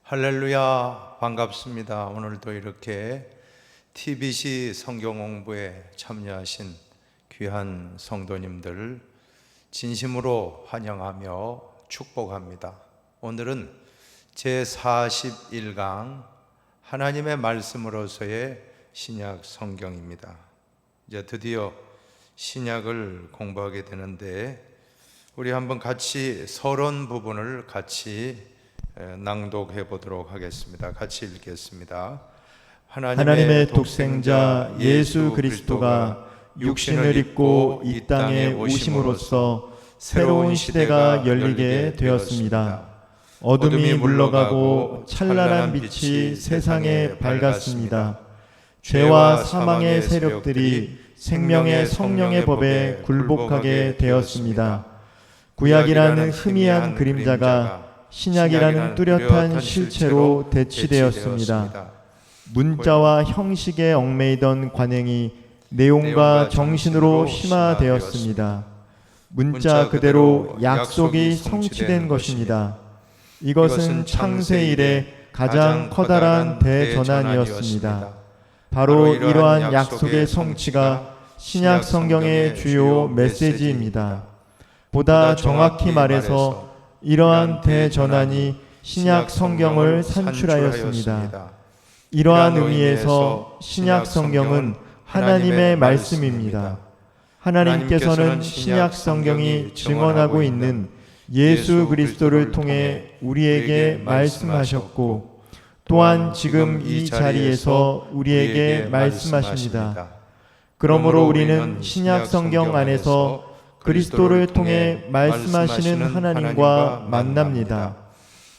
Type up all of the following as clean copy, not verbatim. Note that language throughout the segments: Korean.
할렐루야, 반갑습니다. 오늘도 이렇게 TBC 성경 공부에 참여하신 귀한 성도님들 진심으로 환영하며 축복합니다. 오늘은 제41강 하나님의 말씀으로서의 신약 성경입니다. 이제 드디어 신약을 공부하게 되는데 우리 한번 같이 서론 부분을 같이 낭독해 보도록 하겠습니다. 같이 읽겠습니다. 하나님의 독생자 예수 그리스도가 육신을 입고 이 땅에 오심으로써 새로운 시대가 열리게 되었습니다. 어둠이 물러가고 찬란한 빛이 세상에 밝았습니다. 죄와 사망의 세력들이 생명의 성령의 법에 굴복하게 되었습니다. 구약이라는 희미한 그림자가 신약이라는 뚜렷한 실체로 대치되었습니다. 문자와 형식에 얽매이던 관행이 내용과 정신으로 심화되었습니다. 문자 그대로 약속이 성취된 것입니다. 이것은 창세 이래 가장 커다란 대전환이었습니다. 바로 이러한 약속의 성취가 신약 성경의 주요 메시지입니다. 보다 정확히 말해서 이러한 대전환이 신약 성경을 산출하였습니다. 이러한 의미에서 신약 성경은 하나님의 말씀입니다. 하나님께서는 신약 성경이 증언하고 있는 예수 그리스도를 통해 우리에게 말씀하셨고 또한 지금 이 자리에서 우리에게 말씀하십니다. 그러므로 우리는 신약 성경 안에서 그리스도를 통해 말씀하시는 하나님과 만납니다.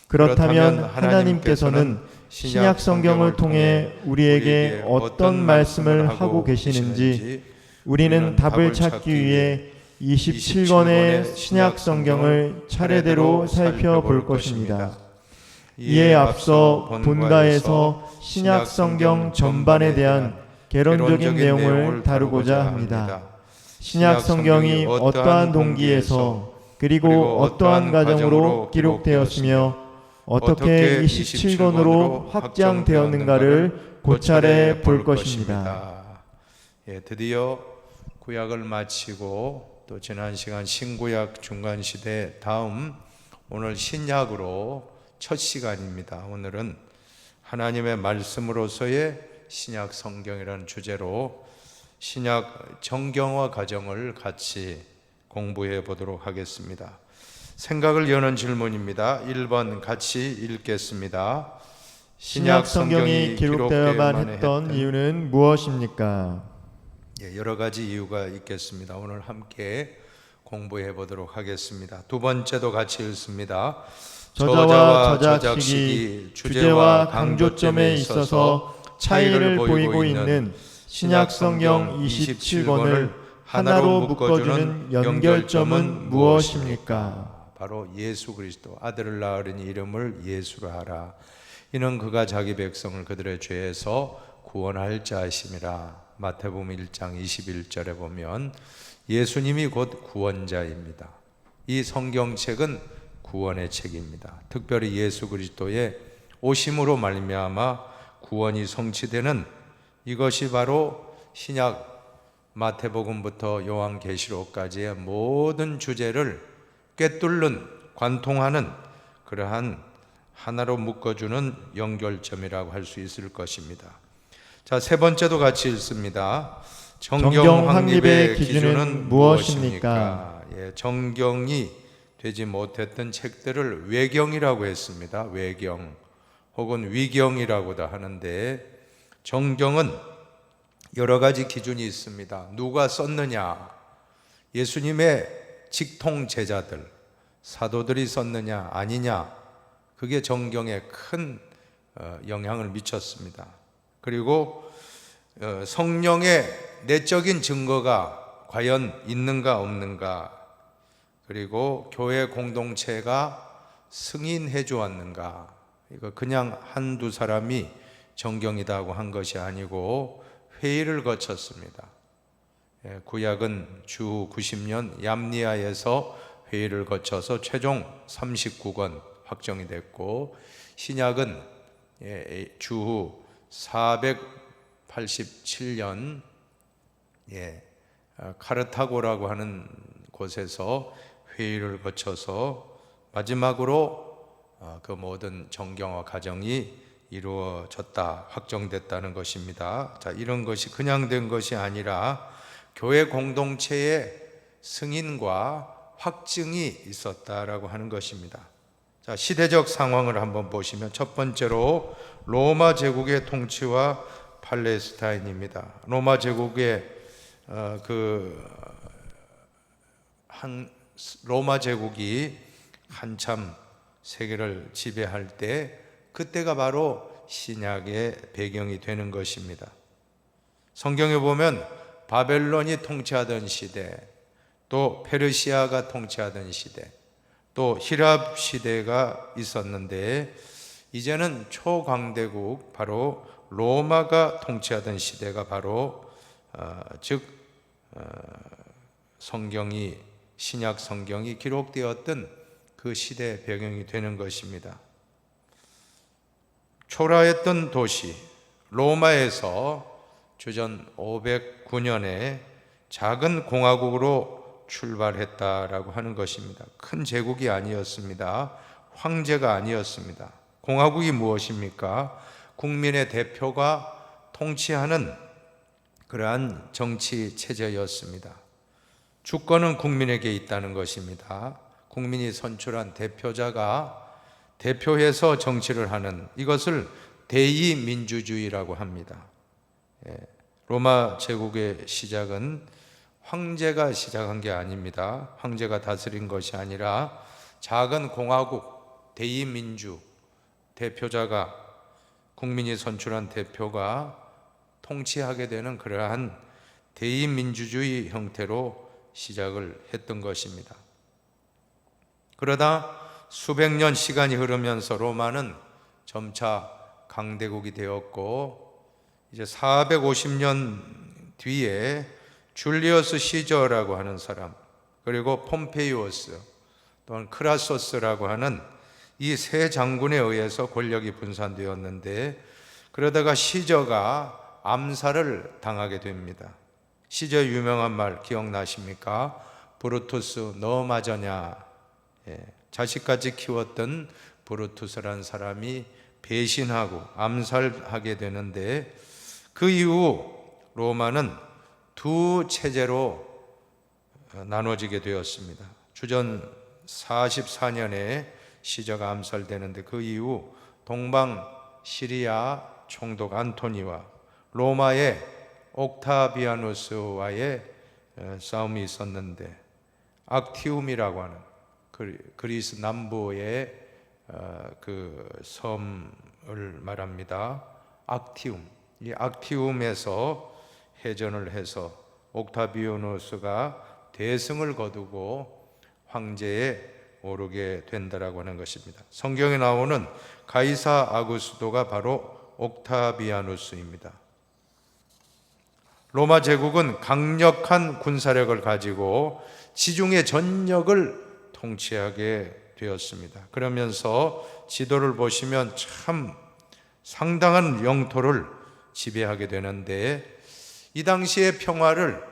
그렇다면 하나님께서는 신약 성경을 통해 우리에게 어떤 말씀을 하고 계시는지 우리는 답을 찾기 위해 27권의 신약 성경을 차례대로 살펴볼 것입니다. 이에 앞서 본가에서 신약 성경 전반에 대한 개론적인 내용을 다루고자 합니다. 신약 성경이 어떠한 동기에서 그리고 어떠한 과정으로 기록되었으며 어떻게 27권으로 확장되었는가를 고찰해 볼 것입니다. 드디어 구약을 마치고 또 지난 시간 신구약 중간시대 다음 오늘 신약으로 첫 시간입니다. 오늘은 하나님의 말씀으로서의 신약 성경이라는 주제로 신약 정경화 과정을 같이 공부해 보도록 하겠습니다. 생각을 여는 질문입니다. 1번 같이 읽겠습니다. 신약 성경이 기록되어야만 했던 이유는 무엇입니까? 여러 가지 이유가 있겠습니다. 오늘 함께 공부해 보도록 하겠습니다. 두 번째도 같이 읽습니다. 저자와 저작식이 주제와 강조점에 있어서 차이를 보이고 있는 신약 성경 27권을 하나로 묶어주는 연결점은 무엇입니까? 바로 예수 그리스도, 아들을 낳으리니 이름을 예수라 하라. 이는 그가 자기 백성을 그들의 죄에서 구원할 자이심이라. 마태복음 1장 21절에 보면 예수님이 곧 구원자입니다. 이 성경책은 구원의 책입니다. 특별히 예수 그리스도의 오심으로 말미암아 구원이 성취되는 이것이 바로 신약 마태복음부터 요한계시록까지의 모든 주제를 꿰뚫는 관통하는 그러한 하나로 묶어주는 연결점이라고 할 수 있을 것입니다. 자, 세 번째도 같이 읽습니다. 정경 확립의 기준은 무엇입니까? 정경이 되지 못했던 책들을 외경이라고 했습니다. 외경 혹은 위경이라고도 하는데 정경은 여러 가지 기준이 있습니다. 누가 썼느냐? 예수님의 직통 제자들, 사도들이 썼느냐 아니냐? 그게 정경에 큰 영향을 미쳤습니다. 그리고 성령의 내적인 증거가 과연 있는가 없는가, 그리고 교회 공동체가 승인해 주었는가, 이거 그냥 한두 사람이 정경이다고 한 것이 아니고 회의를 거쳤습니다. 구약은 주 90년 얌니아에서 회의를 거쳐서 최종 39권 확정이 됐고, 신약은 주후 487년 카르타고라고 하는 곳에서 회의를 거쳐서 마지막으로 그 모든 정경화 과정이 이루어졌다, 확정됐다는 것입니다. 자, 이런 것이 그냥 된 것이 아니라 교회 공동체의 승인과 확증이 있었다라고 하는 것입니다. 자, 시대적 상황을 한번 보시면 첫 번째로 로마 제국의 통치와 팔레스타인입니다. 로마 제국의 로마 제국이 한참 세계를 지배할 때, 그때가 바로 신약의 배경이 되는 것입니다. 성경에 보면 바벨론이 통치하던 시대, 또 페르시아가 통치하던 시대, 또 히랍 시대가 있었는데, 이제는 초강대국 바로 로마가 통치하던 시대가 바로 성경이, 신약 성경이 기록되었던 그 시대 배경이 되는 것입니다. 초라했던 도시 로마에서 주전 509년에 작은 공화국으로 출발했다라고 하는 것입니다. 큰 제국이 아니었습니다. 황제가 아니었습니다. 공화국이 무엇입니까? 국민의 대표가 통치하는 그러한 정치 체제였습니다. 주권은 국민에게 있다는 것입니다. 국민이 선출한 대표자가 대표해서 정치를 하는, 이것을 대의민주주의라고 합니다. 로마 제국의 시작은 황제가 시작한 게 아닙니다. 황제가 다스린 것이 아니라 작은 공화국, 대의민주, 대표자가, 국민이 선출한 대표가 통치하게 되는 그러한 대의민주주의 형태로 시작을 했던 것입니다. 그러다 수백 년 시간이 흐르면서 로마는 점차 강대국이 되었고, 이제 450년 뒤에 줄리어스 시저라고 하는 사람, 그리고 폼페이오스 또는 크라소스라고 하는 이 세 장군에 의해서 권력이 분산되었는데, 그러다가 시저가 암살을 당하게 됩니다. 시저 유명한 말 기억나십니까? 브루투스 너 맞으냐. 자식까지 키웠던 브루투스라는 사람이 배신하고 암살하게 되는데, 그 이후 로마는 두 체제로 나눠지게 되었습니다. 주전 44년에 시저가 암살되는데, 그 이후 동방 시리아 총독 안토니와 로마의 옥타비아누스와의 싸움이 있었는데, 악티움이라고 하는 그리스 남부의 그 섬을 말합니다. 악티움. 이 악티움에서 해전을 해서 옥타비아누스가 대승을 거두고 황제에 오르게 된다라고 하는 것입니다. 성경에 나오는 가이사 아구스도가 바로 옥타비아누스입니다. 로마 제국은 강력한 군사력을 가지고 지중해 전역을 통치하게 되었습니다. 그러면서 지도를 보시면 참 상당한 영토를 지배하게 되는데, 이 당시의 평화를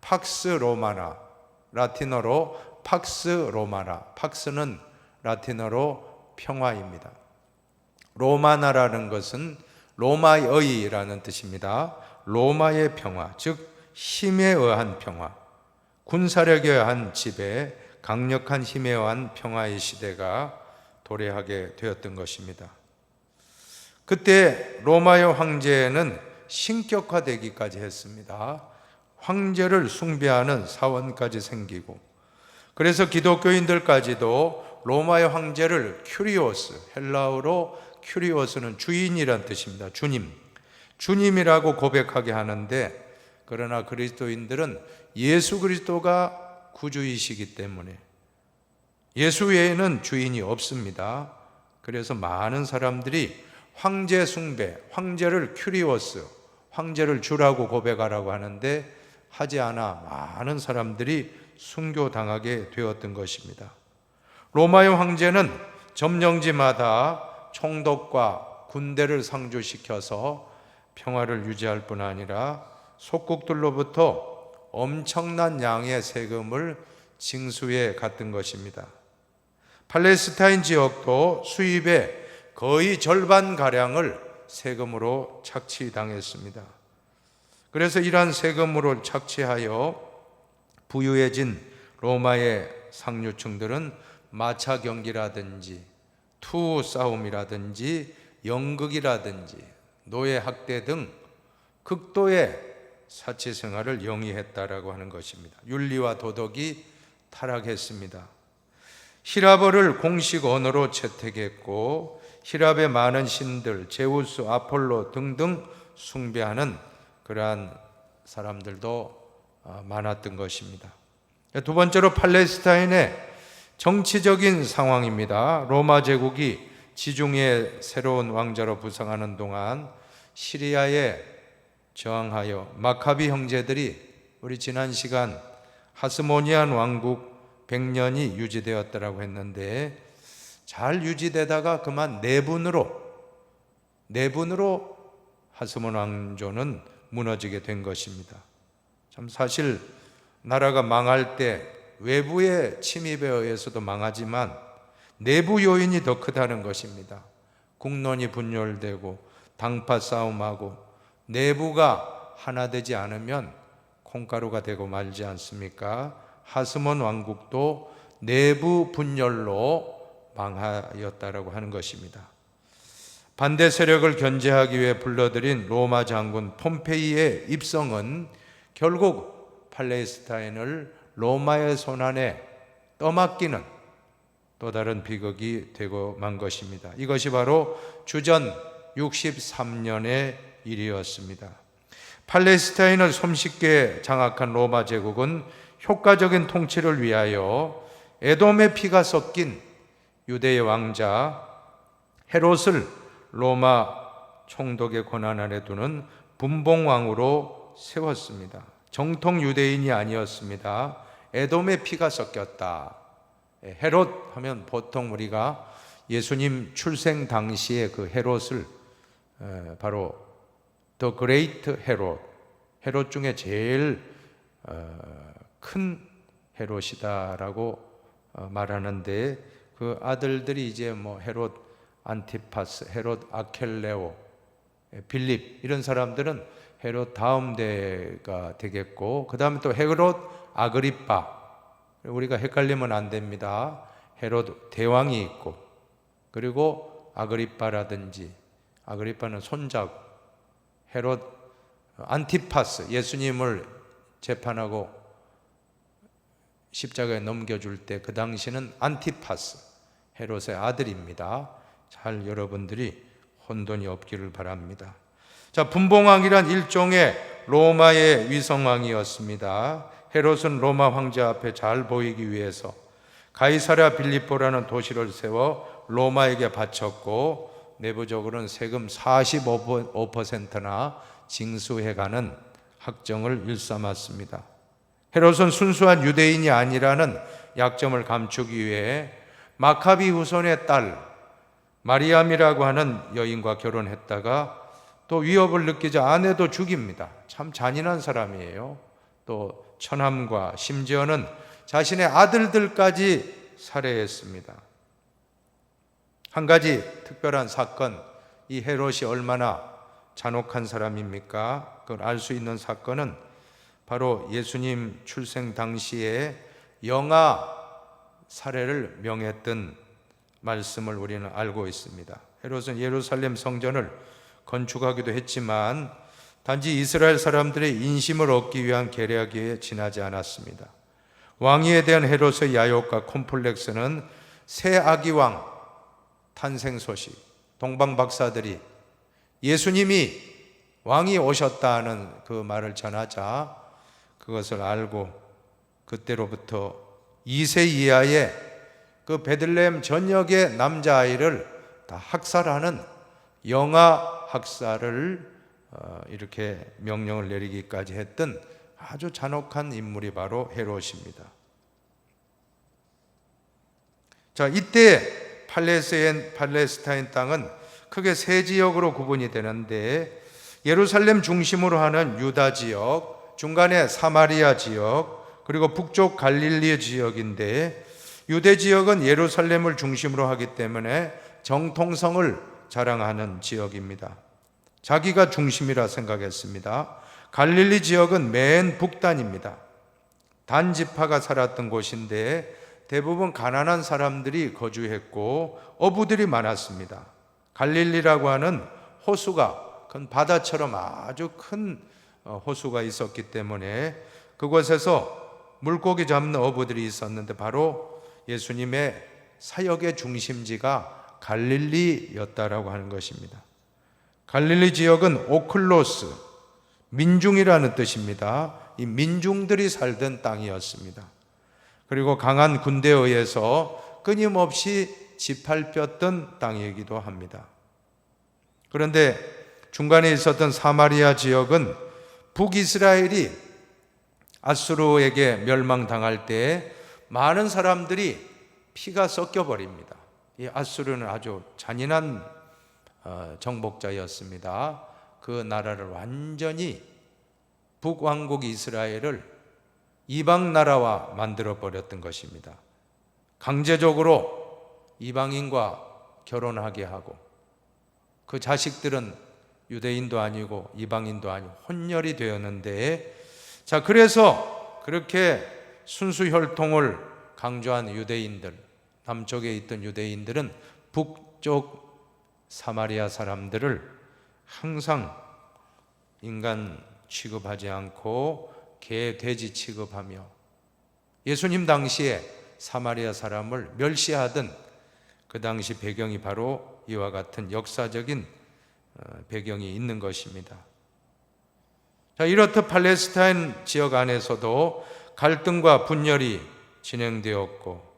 팍스 로마나, 라틴어로 팍스 로마나, 팍스는 라틴어로 평화입니다. 로마나라는 것은 로마의라는 뜻입니다. 로마의 평화, 즉 힘에 의한 평화, 군사력에 의한 지배, 강력한 힘에 의한 평화의 시대가 도래하게 되었던 것입니다. 그때 로마의 황제는 신격화되기까지 했습니다. 황제를 숭배하는 사원까지 생기고, 그래서 기독교인들까지도 로마의 황제를 큐리오스, 헬라어로 큐리오스는 주인이란 뜻입니다. 주님이라고 고백하게 하는데, 그러나 그리스도인들은 예수 그리스도가 구주이시기 때문에 예수 외에는 주인이 없습니다. 그래서 많은 사람들이 황제 숭배, 황제를 큐리오스, 황제를 주라고 고백하라고 하는데, 하지 않아 많은 사람들이 순교당하게 되었던 것입니다. 로마의 황제는 점령지마다 총독과 군대를 상주시켜서 평화를 유지할 뿐 아니라 속국들로부터 엄청난 양의 세금을 징수해 갔던 것입니다. 팔레스타인 지역도 수입의 거의 절반가량을 세금으로 착취당했습니다. 그래서 이러한 세금으로 착취하여 부유해진 로마의 상류층들은 마차 경기라든지 투 싸움이라든지 연극이라든지 노예 학대 등 극도의 사치 생활을 영위했다라고 하는 것입니다. 윤리와 도덕이 타락했습니다. 히라버를 공식 언어로 채택했고 히랍의 많은 신들 제우스, 아폴로 등등 숭배하는 그러한 사람들도 많았던 것입니다. 두 번째로 팔레스타인의 정치적인 상황입니다. 로마 제국이 지중해 새로운 왕자로 부상하는 동안 시리아에 저항하여 마카비 형제들이 우리 지난 시간 하스모니안 왕국 100년이 유지되었다라고 했는데 잘 유지되다가 그만 내분으로 하스몬 왕조는 무너지게 된 것입니다. 참 사실 나라가 망할 때 외부의 침입에 의해서도 망하지만 내부 요인이 더 크다는 것입니다. 국론이 분열되고 당파 싸움하고 내부가 하나 되지 않으면 콩가루가 되고 말지 않습니까? 하스몬 왕국도 내부 분열로 망하였다라고 하는 것입니다. 반대 세력을 견제하기 위해 불러들인 로마 장군 폼페이의 입성은 결국 팔레스타인을 로마의 손안에 떠맡기는 또 다른 비극이 되고 만 것입니다. 이것이 바로 주전 63년의 일이었습니다. 팔레스타인을 손쉽게 장악한 로마 제국은 효과적인 통치를 위하여 에돔의 피가 섞인 유대의 왕자 헤롯을 로마 총독의 권한 아래 두는 분봉왕으로 세웠습니다. 정통 유대인이 아니었습니다. 에돔의 피가 섞였다. 헤롯 하면 보통 우리가 예수님 출생 당시에 그 헤롯을 바로 더 그레이트 헤롯 중에 제일 큰 헤롯이다라고 말하는데 그 아들들이 이제 뭐 헤롯 안티파스, 헤롯 아켈레오, 빌립 이런 사람들은 헤롯 다음 대가 되겠고 그 다음에 또 헤롯 아그리빠 우리가 헷갈리면 안 됩니다. 헤롯 대왕이 있고 그리고 아그리빠라든지 아그리빠는 손자고 헤롯 안티파스 예수님을 재판하고 십자가에 넘겨줄 때 그 당시는 안티파스 헤롯의 아들입니다. 잘 여러분들이 혼돈이 없기를 바랍니다. 자, 분봉왕이란 일종의 로마의 위성왕이었습니다. 헤롯은 로마 황제 앞에 잘 보이기 위해서 가이사랴 빌립보라는 도시를 세워 로마에게 바쳤고 내부적으로는 세금 45%나 징수해가는 학정을 일삼았습니다. 헤롯은 순수한 유대인이 아니라는 약점을 감추기 위해 마카비 후손의 딸 마리암이라고 하는 여인과 결혼했다가 또 위협을 느끼자 아내도 죽입니다. 참 잔인한 사람이에요. 또 천함과 심지어는 자신의 아들들까지 살해했습니다. 한 가지 특별한 사건, 이 헤롯이 얼마나 잔혹한 사람입니까? 그걸 알 수 있는 사건은 바로 예수님 출생 당시에 영아 살해를 명했던 말씀을 우리는 알고 있습니다. 헤롯은 예루살렘 성전을 건축하기도 했지만 단지 이스라엘 사람들의 인심을 얻기 위한 계략에 지나지 않았습니다. 왕위에 대한 헤롯의 야욕과 콤플렉스는 새 아기왕 탄생 소식, 동방 박사들이 예수님이 왕이 오셨다는 그 말을 전하자 그것을 알고 그때로부터 2세 이하의 그 베들레헴 전역의 남자아이를 다 학살하는 영아 학살을 이렇게 명령을 내리기까지 했던 아주 잔혹한 인물이 바로 헤롯입니다. 자, 이때 팔레스타인 땅은 크게 세 지역으로 구분이 되는데, 예루살렘 중심으로 하는 유다 지역, 중간에 사마리아 지역, 그리고 북쪽 갈릴리 지역인데, 유대 지역은 예루살렘을 중심으로 하기 때문에 정통성을 자랑하는 지역입니다. 자기가 중심이라 생각했습니다. 갈릴리 지역은 맨 북단입니다. 단 지파가 살았던 곳인데 대부분 가난한 사람들이 거주했고 어부들이 많았습니다. 갈릴리라고 하는 호수가 큰 바다처럼 아주 큰 호수가 있었기 때문에 그곳에서 물고기 잡는 어부들이 있었는데, 바로 예수님의 사역의 중심지가 갈릴리였다라고 하는 것입니다. 갈릴리 지역은 오클로스, 민중이라는 뜻입니다. 이 민중들이 살던 땅이었습니다. 그리고 강한 군대에 의해서 끊임없이 짓밟혔던 땅이기도 합니다. 그런데 중간에 있었던 사마리아 지역은 북이스라엘이 아수르에게 멸망당할 때 많은 사람들이 피가 섞여 버립니다. 이 아수르는 아주 잔인한 정복자였습니다. 그 나라를 완전히, 북왕국 이스라엘을 이방 나라와 만들어 버렸던 것입니다. 강제적으로 이방인과 결혼하게 하고, 그 자식들은 유대인도 아니고 이방인도 아니고 혼혈이 되었는데, 자, 그래서 그렇게 순수혈통을 강조한 유대인들, 남쪽에 있던 유대인들은 북쪽 사마리아 사람들을 항상 인간 취급하지 않고 개, 돼지 취급하며 예수님 당시에 사마리아 사람을 멸시하던 그 당시 배경이 바로 이와 같은 역사적인 배경이 있는 것입니다. 자, 이렇듯 팔레스타인 지역 안에서도 갈등과 분열이 진행되었고,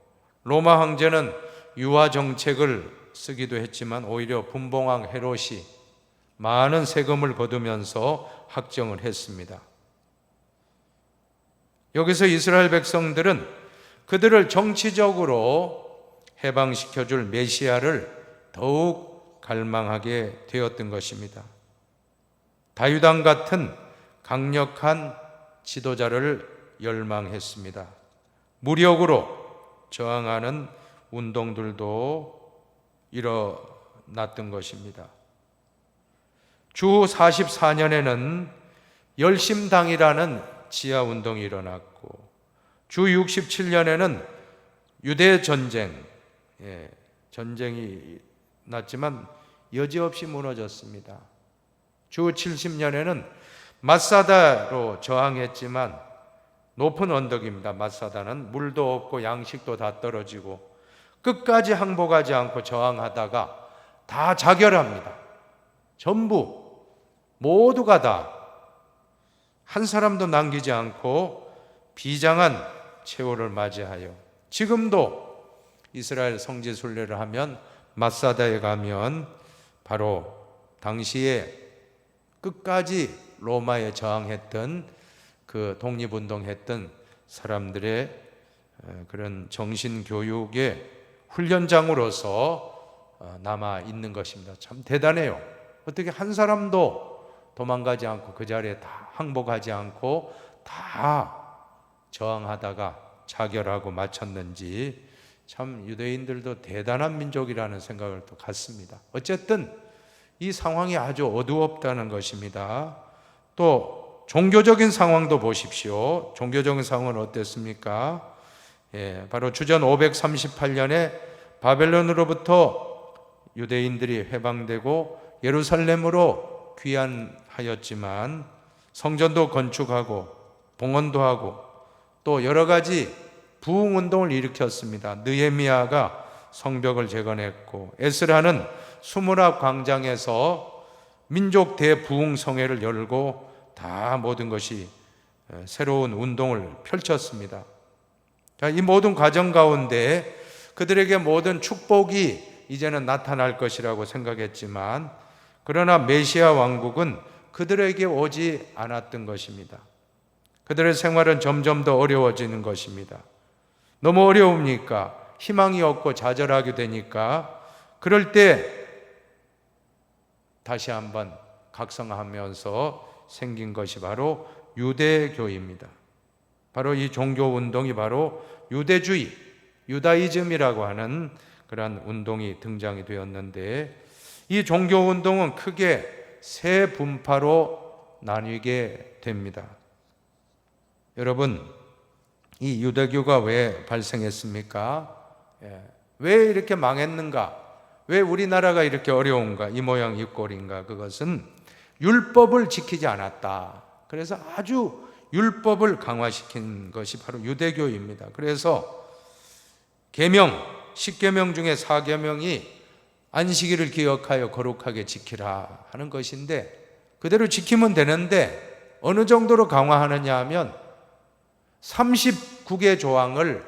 로마 황제는 유화 정책을 쓰기도 했지만 오히려 분봉왕 헤롯이 많은 세금을 거두면서 확정을 했습니다. 여기서 이스라엘 백성들은 그들을 정치적으로 해방시켜줄 메시아를 더욱 갈망하게 되었던 것입니다. 다윗왕 같은 강력한 지도자를 열망했습니다. 무력으로 저항하는 운동들도 일어났던 것입니다. 주 44년에는 열심당이라는 지하운동이 일어났고, 주 67년에는 유대전쟁, 전쟁이 났지만 여지없이 무너졌습니다. 주 70년에는 마사다로 저항했지만, 높은 언덕입니다. 마사다는 물도 없고 양식도 다 떨어지고 끝까지 항복하지 않고 저항하다가 다 자결합니다. 전부 모두가 다 한 사람도 남기지 않고 비장한 최후를 맞이하여, 지금도 이스라엘 성지 순례를 하면 마사다에 가면 바로 당시에 끝까지 로마에 저항했던, 그 독립운동했던 사람들의 그런 정신교육의 훈련장으로서 남아 있는 것입니다. 참 대단해요. 어떻게 한 사람도 도망가지 않고 그 자리에 다 항복하지 않고 다 저항하다가 자결하고 마쳤는지, 참 유대인들도 대단한 민족이라는 생각을 또 갖습니다. 어쨌든 이 상황이 아주 어두웠다는 것입니다. 또 종교적인 상황도 보십시오. 종교적인 상황은 어땠습니까? 바로 주전 538년에 바벨론으로부터 유대인들이 해방되고 예루살렘으로 귀환하였지만 성전도 건축하고 봉헌도 하고 또 여러 가지 부흥운동을 일으켰습니다. 느헤미야가 성벽을 재건했고, 에스라는 수문앞 광장에서 민족 대부흥성회를 열고 다 모든 것이 새로운 운동을 펼쳤습니다. 자, 이 모든 과정 가운데 그들에게 모든 축복이 이제는 나타날 것이라고 생각했지만, 그러나 메시아 왕국은 그들에게 오지 않았던 것입니다. 그들의 생활은 점점 더 어려워지는 것입니다. 너무 어려우니까 희망이 없고 좌절하게 되니까 그럴 때 다시 한번 각성하면서 생긴 것이 바로 유대교입니다. 바로 이 종교운동이 바로 유대주의, 유다이즘이라고 하는 그러한 운동이 등장이 되었는데, 이 종교운동은 크게 세 분파로 나뉘게 됩니다. 여러분, 이 유대교가 왜 발생했습니까? 왜 이렇게 망했는가? 왜 우리나라가 이렇게 어려운가? 이 모양 이 꼴인가? 그것은 율법을 지키지 않았다. 그래서 아주 율법을 강화시킨 것이 바로 유대교입니다. 그래서 계명, 10계명 중에 4계명이 안식일을 기억하여 거룩하게 지키라 하는 것인데, 그대로 지키면 되는데 어느 정도로 강화하느냐 하면 39개 조항을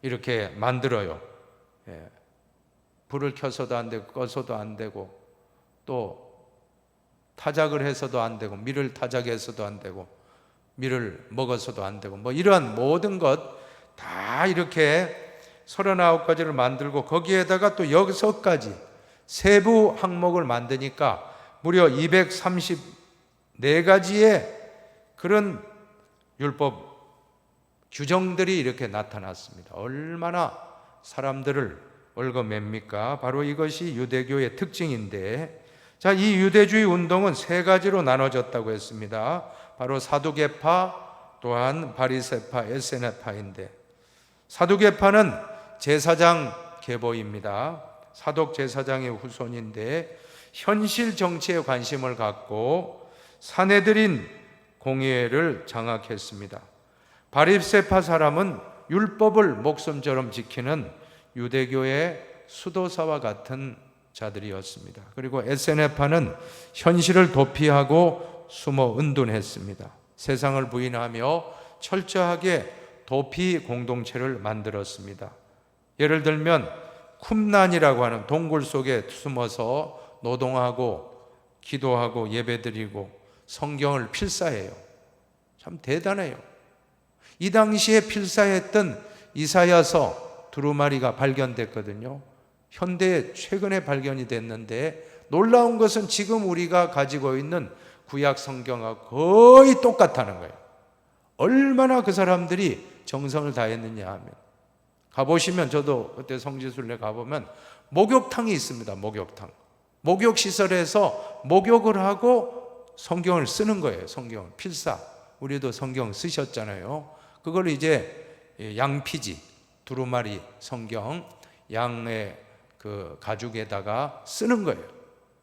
이렇게 만들어요. 불을 켜서도 안 되고 꺼서도 안 되고, 또 타작을 해서도 안 되고, 밀을 타작해서도 안 되고, 밀을 먹어서도 안 되고, 뭐 이러한 모든 것 다 이렇게 39가지를 만들고 거기에다가 또 6가지 세부 항목을 만드니까 무려 234가지의 그런 율법 규정들이 이렇게 나타났습니다. 얼마나 사람들을 얽어맵니까? 바로 이것이 유대교의 특징인데, 자, 이 유대주의 운동은 3가지로 나눠졌다고 했습니다. 바로 사두개파, 또한 바리새파, 에세네파인데, 사두개파는 제사장 계보입니다. 사독 제사장의 후손인데 현실 정치에 관심을 갖고 사내들인 공예를 장악했습니다. 바리새파 사람은 율법을 목숨처럼 지키는 유대교의 수도사와 같은 자들이었습니다. 그리고 에세네파는 현실을 도피하고 숨어 은둔했습니다. 세상을 부인하며 철저하게 도피 공동체를 만들었습니다. 예를 들면 쿰난이라고 하는 동굴 속에 숨어서 노동하고 기도하고 예배드리고 성경을 필사해요. 참 대단해요. 이 당시에 필사했던 이사야서 두루마리가 발견됐거든요. 현대에 최근에 발견이 됐는데, 놀라운 것은 지금 우리가 가지고 있는 구약 성경하고 거의 똑같다는 거예요. 얼마나 그 사람들이 정성을 다했느냐 하면, 가보시면, 저도 그때 성지순례 가보면 목욕탕이 있습니다. 목욕탕. 목욕시설에서 목욕을 하고 성경을 쓰는 거예요. 성경을 필사. 우리도 성경 쓰셨잖아요. 그걸 이제 양피지, 두루마리 성경, 양의 그 가죽에다가 쓰는 거예요.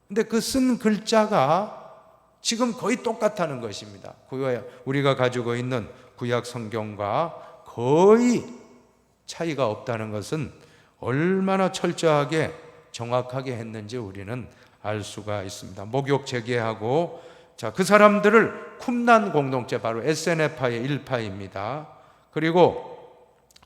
근데 그 쓴 글자가 지금 거의 똑같다는 것입니다. 우리가 가지고 있는 구약 성경과 거의 차이가 없다는 것은 얼마나 철저하게 정확하게 했는지 우리는 알 수가 있습니다. 목욕 재개하고, 자, 그 사람들을 쿰난 공동체, 바로 에세네파의 일파입니다. 그리고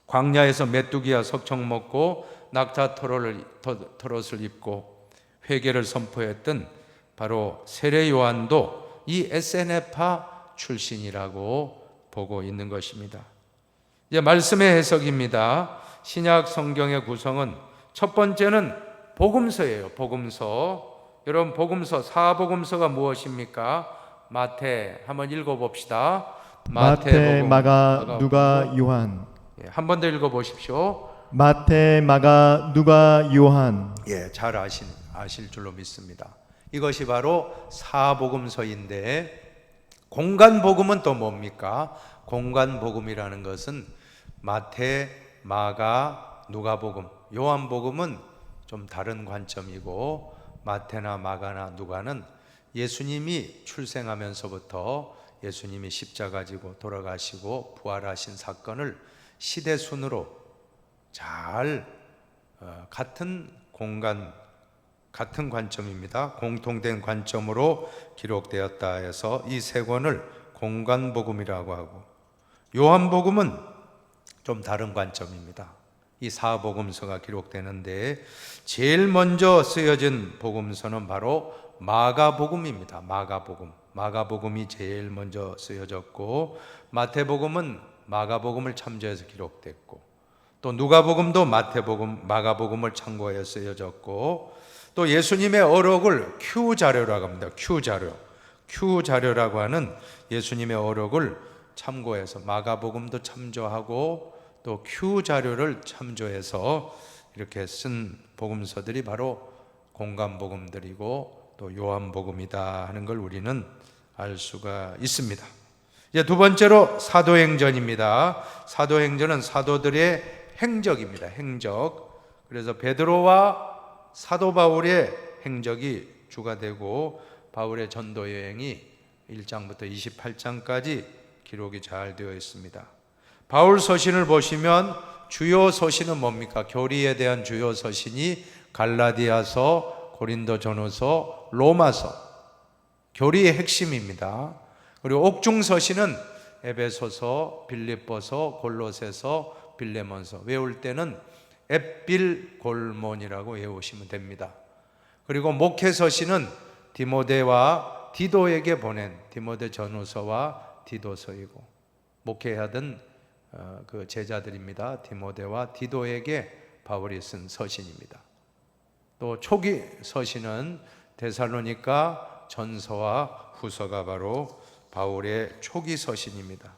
광야에서 메뚜기와 석청 먹고 낙타 털옷을 입고 회개를 선포했던 바로 세례 요한도 이 에세네파 출신이라고 보고 있는 것입니다. 이제 말씀의 해석입니다. 신약 성경의 구성은 첫 번째는 복음서예요. 복음서. 여러분, 복음서, 사복음서가 무엇입니까? 마태, 한번 읽어봅시다. 마태, 마가, 누가, 요한. 한 번 더 읽어보십시오. 마태, 마가, 누가, 요한. 잘 아실 줄로 믿습니다. 이것이 바로 사복음서인데, 공간복음은 또 뭡니까? 공간복음이라는 것은 마태, 마가, 누가복음, 요한복음은 좀 다른 관점이고, 마태나 마가나 누가는 예수님이 출생하면서부터 예수님이 십자가 지고 돌아가시고 부활하신 사건을 시대순으로 잘 같은 관점입니다. 공통된 관점으로 기록되었다 해서 이 세 권을 공간복음이라고 하고, 요한복음은 좀 다른 관점입니다. 이 사복음서가 기록되는데 제일 먼저 쓰여진 복음서는 바로 마가복음입니다. 마가복음이 제일 먼저 쓰여졌고, 마태복음은 마가복음을 참조해서 기록됐고, 또 누가복음도 마태복음, 마가복음을 참고하여 쓰여졌고, 또 예수님의 어록을 Q 자료라고 합니다. Q 자료. Q 자료라고 하는 예수님의 어록을 참고해서 마가복음도 참조하고 또 Q 자료를 참조해서 이렇게 쓴 복음서들이 바로 공관복음들이고 또 요한복음이다 하는 걸 우리는 알 수가 있습니다. 이제 두 번째로 사도행전입니다. 사도행전은 사도들의 행적입니다. 행적. 그래서 베드로와 사도 바울의 행적이 주가 되고 바울의 전도 여행이 1장부터 28장까지 기록이 잘 되어 있습니다. 바울 서신을 보시면 주요 서신은 뭡니까? 교리에 대한 주요 서신이 갈라디아서, 고린도전후서, 로마서, 교리의 핵심입니다. 그리고 옥중 서신은 에베소서, 빌립보서, 골로새서, 빌레몬서. 외울 때는 앳빌골몬이라고 외우시면 됩니다. 그리고 목회 서신은 디모데와 디도에게 보낸 디모데 전후서와 디도서이고, 목회하던 그 제자들입니다. 디모데와 디도에게 바울이 쓴 서신입니다. 또 초기 서신은 데살로니가 전서와 후서가 바로 바울의 초기 서신입니다.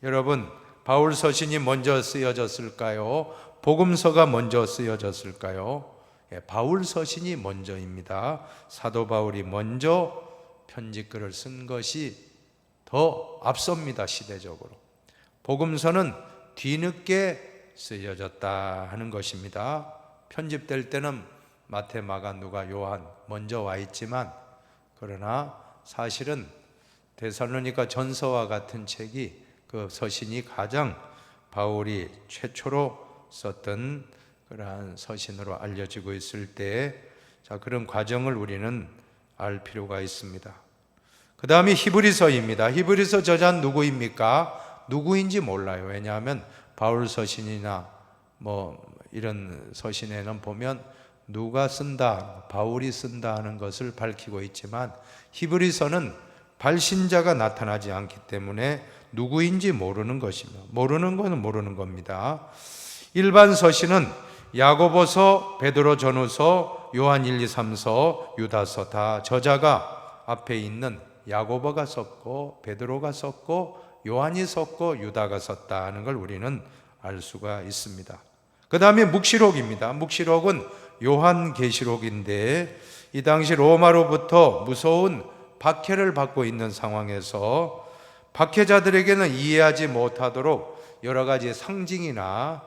여러분, 바울 서신이 먼저 쓰여졌을까요? 복음서가 먼저 쓰여졌을까요? 바울 서신이 먼저입니다. 사도 바울이 먼저 편지글을 쓴 것이 더 앞섭니다. 시대적으로. 복음서는 뒤늦게 쓰여졌다 하는 것입니다. 편집될 때는 마태, 마가, 누가, 요한 먼저 와 있지만, 그러나 사실은 데살로니가 전서와 같은 책이, 그 서신이 가장 바울이 최초로 썼던 그러한 서신으로 알려지고 있을 때, 그런 과정을 우리는 알 필요가 있습니다. 그 다음에 히브리서입니다. 히브리서 저자는 누구입니까? 누구인지 몰라요. 왜냐하면 바울 서신이나 이런 서신에는 보면 누가 쓴다, 바울이 쓴다 하는 것을 밝히고 있지만, 히브리서는 발신자가 나타나지 않기 때문에 누구인지 모르는 것입니다. 모르는 것은 모르는 겁니다. 일반 서신은 야고보서, 베드로 전후서, 요한 1, 2, 3서, 유다서, 다 저자가 앞에 있는 야고보가 썼고 베드로가 썼고 요한이 썼고 유다가 썼다 하는 걸 우리는 알 수가 있습니다. 그 다음에 묵시록입니다. 묵시록은 요한계시록인데, 이 당시 로마로부터 무서운 박해를 받고 있는 상황에서 박해자들에게는 이해하지 못하도록 여러 가지 상징이나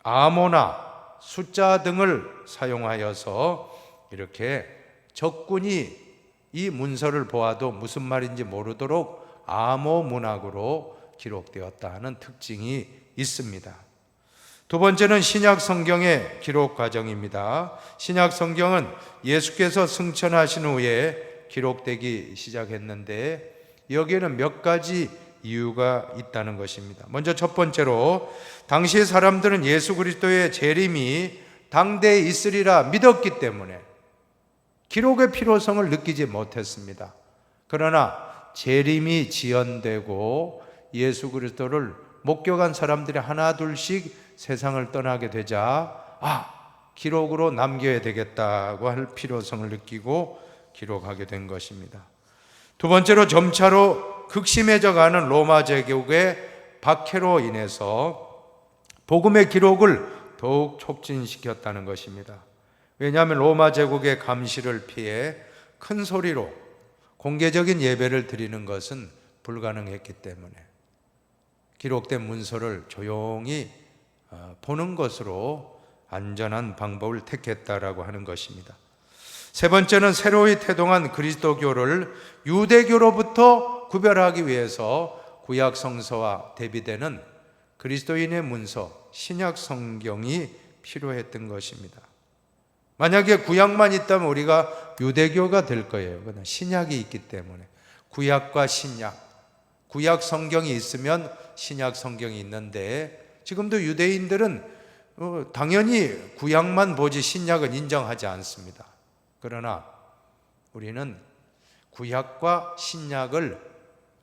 암호나 숫자 등을 사용하여서 이렇게 적군이 이 문서를 보아도 무슨 말인지 모르도록 암호 문학으로 기록되었다 하는 특징이 있습니다. 두 번째는 신약 성경의 기록 과정입니다. 신약 성경은 예수께서 승천하신 후에 기록되기 시작했는데, 여기에는 몇 가지 이유가 있다는 것입니다. 먼저 첫 번째로, 당시 사람들은 예수 그리스도의 재림이 당대에 있으리라 믿었기 때문에 기록의 필요성을 느끼지 못했습니다. 그러나 재림이 지연되고 예수 그리스도를 목격한 사람들이 하나 둘씩 세상을 떠나게 되자, 기록으로 남겨야 되겠다고 할 필요성을 느끼고 기록하게 된 것입니다. 두 번째로, 점차로 극심해져 가는 로마 제국의 박해로 인해서 복음의 기록을 더욱 촉진시켰다는 것입니다. 왜냐하면 로마 제국의 감시를 피해 큰 소리로 공개적인 예배를 드리는 것은 불가능했기 때문에 기록된 문서를 조용히 보는 것으로 안전한 방법을 택했다라고 하는 것입니다. 세 번째는, 새로이 태동한 그리스도교를 유대교로부터 구별하기 위해서 구약 성서와 대비되는 그리스도인의 문서, 신약 성경이 필요했던 것입니다. 만약에 구약만 있다면 우리가 유대교가 될 거예요. 그러나 신약이 있기 때문에 구약과 신약, 구약 성경이 있으면 신약 성경이 있는데, 지금도 유대인들은 당연히 구약만 보지 신약은 인정하지 않습니다. 그러나 우리는 구약과 신약을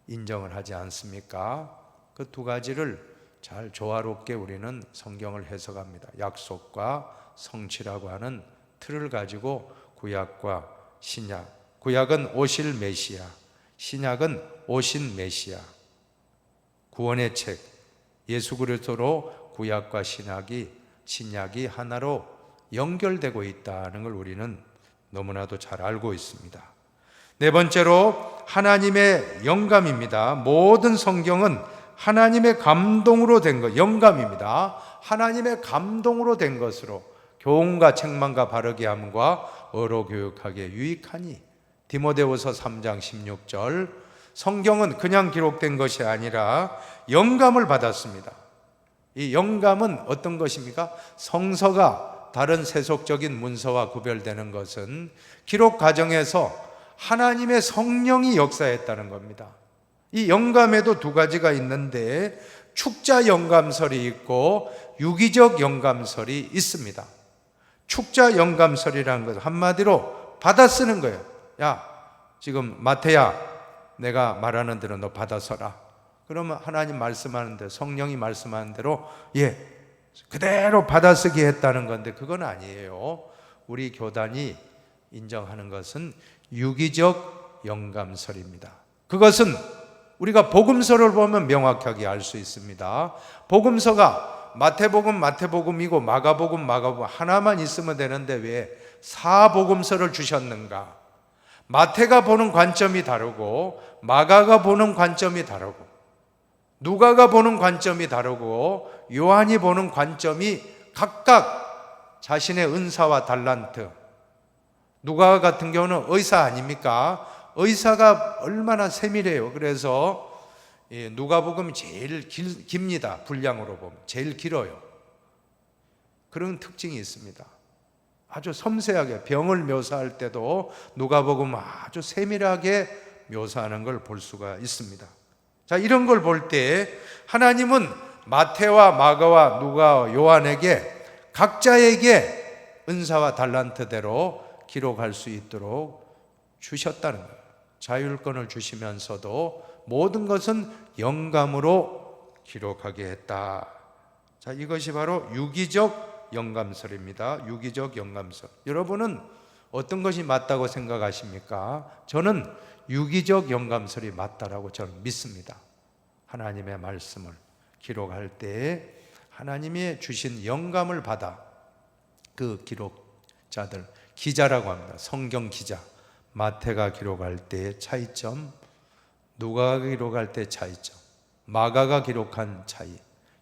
인정을 하지 않습니까? 그 두 가지를 잘 조화롭게 우리는 성경을 해석합니다. 약속과 성취라고 하는 틀을 가지고 구약과 신약, 구약은 오실 메시아, 신약은 오신 메시아, 구원의 책, 예수 그리스도로 구약과 신약이 하나로 연결되고 있다는 걸 우리는 너무나도 잘 알고 있습니다. 네 번째로 하나님의 영감입니다. 모든 성경은 하나님의 감동으로 된 것, 영감입니다. 하나님의 감동으로 된 것으로 교훈과 책망과 바르게 함과 어로 교육하기에 유익하니. 디모데후서 3장 16절. 성경은 그냥 기록된 것이 아니라 영감을 받았습니다. 이 영감은 어떤 것입니까? 성서가 다른 세속적인 문서와 구별되는 것은 기록 과정에서 하나님의 성령이 역사했다는 겁니다. 이 영감에도 두 가지가 있는데 축자 영감설이 있고 유기적 영감설이 있습니다. 축자 영감설이라는 것은 한마디로 받아 쓰는 거예요. 야, 지금 마태야, 내가 말하는 대로 너 받아 써라. 그러면 하나님 말씀하는 대로, 성령이 말씀하는 대로 그대로 받아쓰기 했다는 건데 그건 아니에요. 우리 교단이 인정하는 것은 유기적 영감설입니다. 그것은 우리가 복음서를 보면 명확하게 알 수 있습니다. 복음서가 마태복음이고 마가복음 하나만 있으면 되는데 왜 사복음서를 주셨는가? 마태가 보는 관점이 다르고 마가가 보는 관점이 다르고 누가가 보는 관점이 다르고 요한이 보는 관점이 각각 자신의 은사와 달란트. 누가 같은 경우는 의사 아닙니까? 의사가 얼마나 세밀해요. 그래서 누가복음이 제일 깁니다. 분량으로 보면 제일 길어요. 그런 특징이 있습니다. 아주 섬세하게 병을 묘사할 때도 누가복음은 아주 세밀하게 묘사하는 걸 볼 수가 있습니다. 자, 이런 걸 볼 때 하나님은 마태와 마가와 누가 요한에게 각자에게 은사와 달란트대로 기록할 수 있도록 주셨다는 거예요. 자율권을 주시면서도 모든 것은 영감으로 기록하게 했다. 자, 이것이 바로 유기적 영감설입니다. 유기적 영감설. 여러분은 어떤 것이 맞다고 생각하십니까? 저는 유기적 영감설이 맞다라고 저는 믿습니다. 하나님의 말씀을 기록할 때 하나님이 주신 영감을 받아 그 기록자들, 기자라고 합니다. 성경 기자. 마태가 기록할 때의 차이점, 누가가 기록할 때 차이점, 마가가 기록한 차이,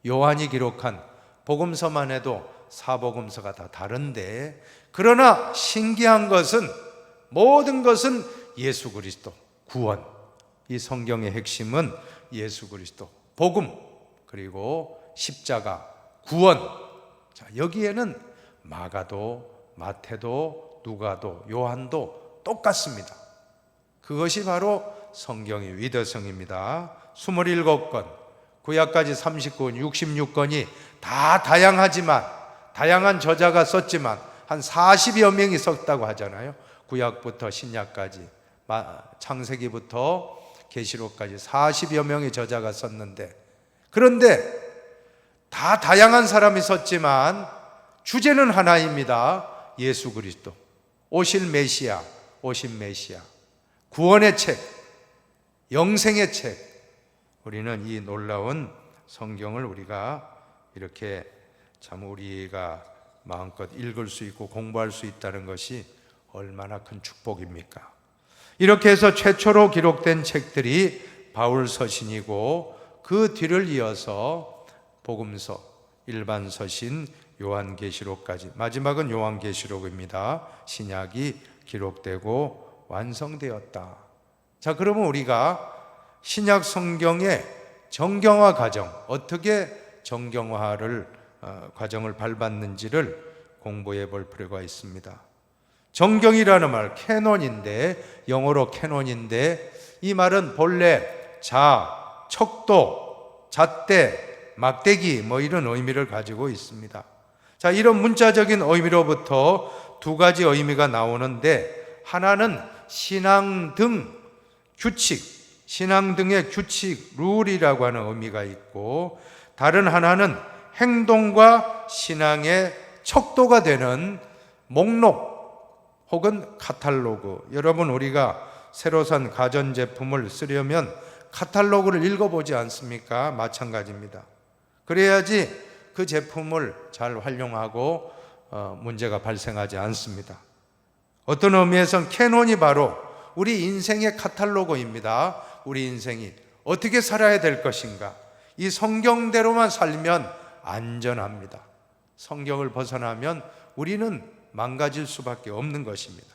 요한이 기록한 복음서만 해도 사복음서가 다 다른데, 그러나 신기한 것은 모든 것은 예수 그리스도, 구원. 이 성경의 핵심은 예수 그리스도, 복음, 그리고 십자가, 구원. 자, 여기에는 마가도, 마태도, 누가도, 요한도 똑같습니다. 그것이 바로 성경의 위대성입니다. 27권, 구약까지 39권, 66권이 다 다양한 저자가 썼지만 한 40여 명이 썼다고 하잖아요. 구약부터 신약까지, 창세기부터 계시록까지 40여 명의 저자가 썼는데, 그런데 다 다양한 사람이 썼지만 주제는 하나입니다. 예수 그리스도, 오신 메시아, 구원의 책, 영생의 책. 우리는 이 놀라운 성경을 우리가 이렇게 참 우리가 마음껏 읽을 수 있고 공부할 수 있다는 것이 얼마나 큰 축복입니까? 이렇게 해서 최초로 기록된 책들이 바울 서신이고, 그 뒤를 이어서 복음서, 일반 서신, 요한계시록까지, 마지막은 요한계시록입니다. 신약이 기록되고 완성되었다. 자, 그러면 우리가 신약 성경의 정경화 과정, 어떻게 정경화를 과정을 밟았는지를 공부해 볼 필요가 있습니다. 정경이라는 말, 캐논인데, 영어로 캐논인데, 이 말은 본래 자, 척도, 잣대, 막대기 뭐 이런 의미를 가지고 있습니다. 자, 이런 문자적인 의미로부터 두 가지 의미가 나오는데, 하나는 신앙등 규칙, 신앙등의 규칙, 룰이라고 하는 의미가 있고, 다른 하나는 행동과 신앙의 척도가 되는 목록 혹은 카탈로그. 여러분, 우리가 새로 산 가전제품을 쓰려면 카탈로그를 읽어보지 않습니까? 마찬가지입니다. 그래야지 그 제품을 잘 활용하고 문제가 발생하지 않습니다. 어떤 의미에서는 캐논이 바로 우리 인생의 카탈로그입니다. 우리 인생이 어떻게 살아야 될 것인가. 이 성경대로만 살면 안전합니다. 성경을 벗어나면 우리는 망가질 수밖에 없는 것입니다.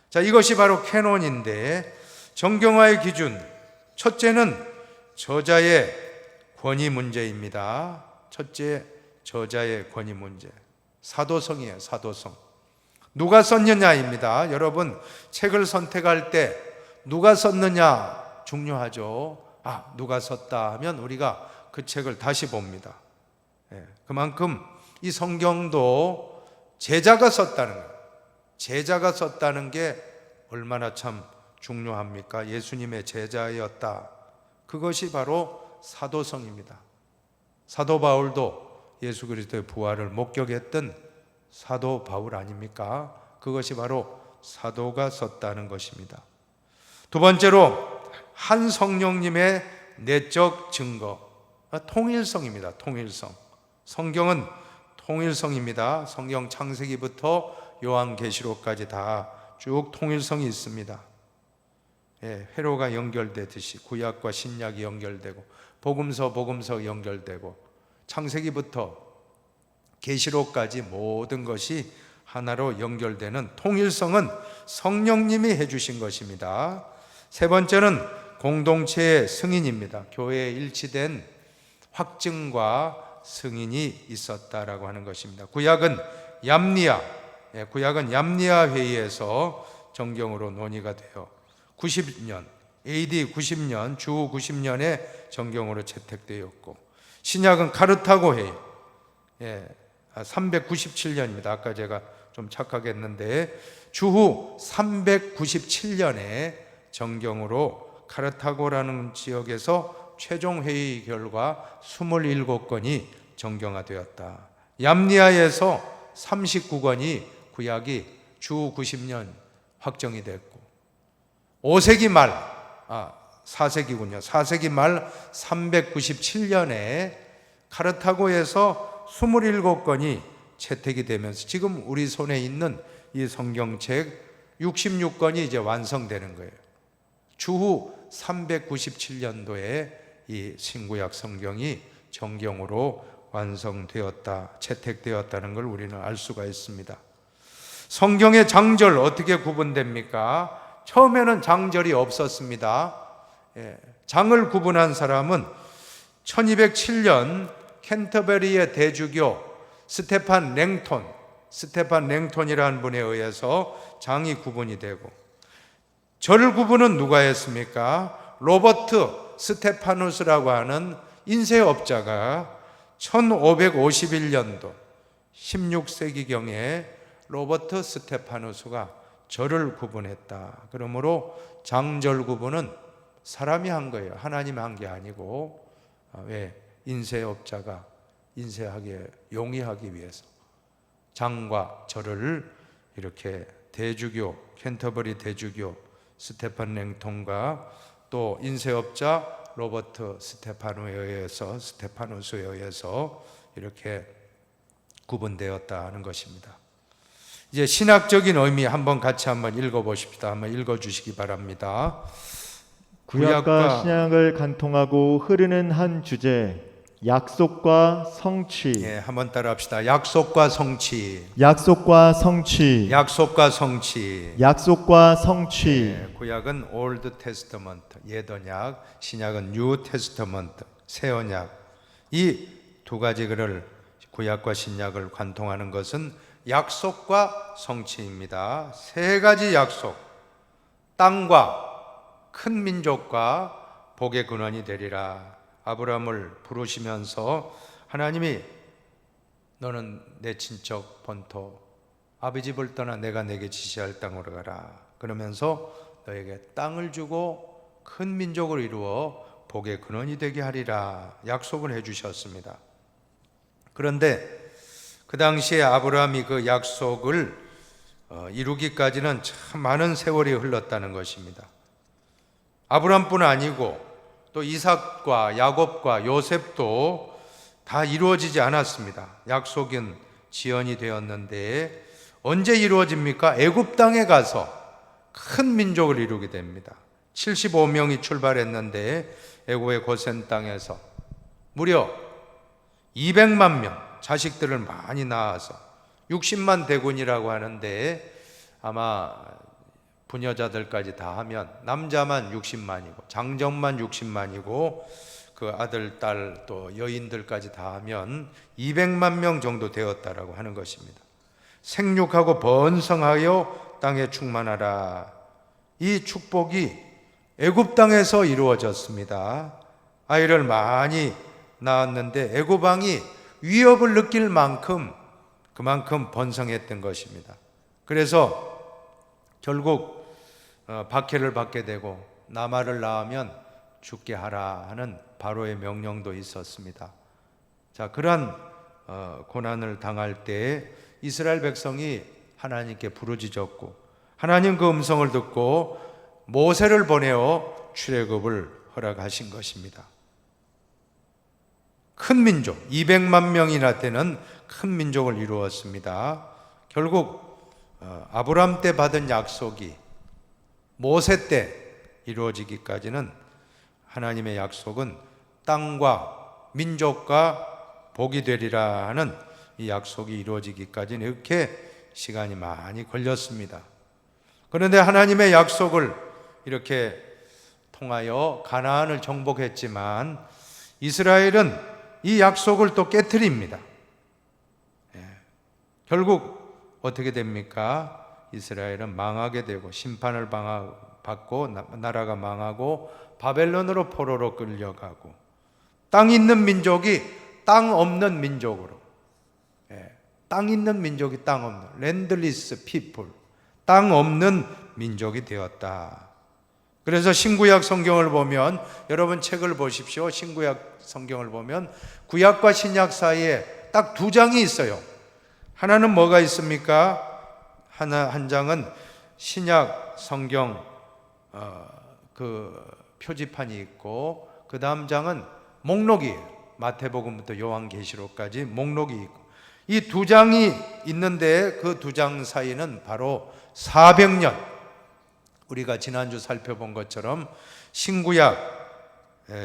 자, 이것이 바로 캐논인데, 정경화의 기준, 첫째는 저자의 권위 문제입니다. 첫째, 저자의 권위 문제. 사도성이에요, 사도성. 누가 썼느냐입니다. 여러분, 책을 선택할 때 누가 썼느냐 중요하죠. 누가 썼다 하면 우리가 그 책을 다시 봅니다. 그만큼 이 성경도 제자가 썼다는 거예요. 제자가 썼다는 게 얼마나 참 중요합니까? 예수님의 제자였다. 그것이 바로 사도성입니다. 사도 바울도 예수 그리스도의 부활을 목격했던 사도 바울 아닙니까? 그것이 바로 사도가 썼다는 것입니다. 두 번째로 한 성령님의 내적 증거, 통일성입니다. 통일성. 성경은 통일성입니다. 성경 창세기부터 요한계시록까지 다 쭉 통일성이 있습니다. 회로가 연결되듯이 구약과 신약이 연결되고 복음서 연결되고 창세기부터 계시록까지 모든 것이 하나로 연결되는 통일성은 성령님이 해주신 것입니다. 세 번째는 공동체의 승인입니다. 교회에 일치된 확증과 승인이 있었다라고 하는 것입니다. 구약은 얌니아 회의에서 정경으로 논의가 되어 90년, AD 90년, 주 90년에 정경으로 채택되었고, 신약은 카르타고 회의, 397년입니다. 아까 제가 좀 착각했는데 주후 397년에 정경으로 카르타고라는 지역에서 최종 회의 결과 27건이 정경화되었다. 얌니아에서 39건이 구약이 주 90년 확정이 됐고, 5세기 말, 4세기군요. 4세기 말 397년에 카르타고에서 27건이 채택이 되면서 지금 우리 손에 있는 이 성경책 66건이 이제 완성되는 거예요. 주후 397년도에 이 신구약 성경이 정경으로 완성되었다, 채택되었다는 걸 우리는 알 수가 있습니다. 성경의 장절 어떻게 구분됩니까? 처음에는 장절이 없었습니다. 장을 구분한 사람은 1207년 캔터베리의 대주교 스테판 랭톤이라는 분에 의해서 장이 구분이 되고, 절 구분은 누가 했습니까? 로버트 스테파누스라고 하는 인쇄업자가 1551년도 16세기경에 로버트 스테파누스가 절을 구분했다. 그러므로 장절 구분은 사람이 한 거예요. 하나님이 한 게 아니고, 인쇄업자가 인쇄하기에 용이하기 위해서 장과 절을 이렇게 대주교, 캔터버리 대주교 스테판 랭톤과 또 인쇄업자 로버트 스테파누스에 의해서 이렇게 구분되었다 하는 것입니다. 이제 신학적인 의미 같이 한번 읽어보십시다. 한번 읽어주시기 바랍니다. 구약과 신약을 간통하고 흐르는 한 주제, 약속과 성취. 한번 따라합시다. 약속과 성취. 약속과 성취. 약속과 성취. 약속과 성취. 구약은 올드 테스터먼트, 옛언약, 신약은 뉴 테스터먼트, 새 언약. 이 두 가지 글을 구약과 신약을 관통하는 것은 약속과 성취입니다. 세 가지 약속. 땅과 큰 민족과 복의 근원이 되리라. 아브라함을 부르시면서 하나님이 너는 내 친척 본토 아비 집을 떠나 내가 내게 지시할 땅으로 가라. 그러면서 너에게 땅을 주고 큰 민족을 이루어 복의 근원이 되게 하리라 약속을 해주셨습니다. 그런데 그 당시에 아브라함이 그 약속을 이루기까지는 참 많은 세월이 흘렀다는 것입니다. 아브라함뿐 아니고 또 이삭과 야곱과 요셉도 다 이루어지지 않았습니다. 약속은 지연이 되었는데 언제 이루어집니까? 애굽 땅에 가서 큰 민족을 이루게 됩니다. 75명이 출발했는데 애굽의 고센 땅에서 무려 200만 명 자식들을 많이 낳아서 60만 대군이라고 하는데 아마 부녀자들까지 다 하면 남자만 60만이고 장정만 60만이고 그 아들, 딸 또 여인들까지 다 하면 200만 명 정도 되었다라고 하는 것입니다. 생육하고 번성하여 땅에 충만하라. 이 축복이 애굽 땅에서 이루어졌습니다. 아이를 많이 낳았는데 애굽 왕이 위협을 느낄 만큼 그만큼 번성했던 것입니다. 그래서 결국 박해를 받게 되고 나말을 낳으면 죽게 하라 하는 바로의 명령도 있었습니다. 자, 그러한 고난을 당할 때 이스라엘 백성이 하나님께 부르짖었고 하나님 그 음성을 듣고 모세를 보내어 출애굽을 허락하신 것입니다. 큰 민족, 200만 명이나 되는 큰 민족을 이루었습니다. 결국 아브라함 때 받은 약속이 모세 때 이루어지기까지는 하나님의 약속은 땅과 민족과 복이 되리라 하는 이 약속이 이루어지기까지는 이렇게 시간이 많이 걸렸습니다. 그런데 하나님의 약속을 이렇게 통하여 가나안을 정복했지만 이스라엘은 이 약속을 또 깨트립니다. 결국 어떻게 됩니까? 이스라엘은 망하게 되고 심판을 받고 나라가 망하고 바벨론으로 포로로 끌려가고 땅 있는 민족이 땅 없는 민족으로, 땅 있는 민족이 땅 없는 랜드리스 피플, 땅 없는 민족이 되었다. 그래서 신구약 성경을 보면 여러분 책을 보십시오. 신구약 성경을 보면 구약과 신약 사이에 딱 두 장이 있어요. 하나는 뭐가 있습니까? 한 장은 신약 성경 그 표지판이 있고 그 다음 장은 목록이 마태복음부터 요한계시록까지 목록이 있고 이 두 장이 있는데 그 두 장 사이는 바로 400년, 우리가 지난주 살펴본 것처럼 신구약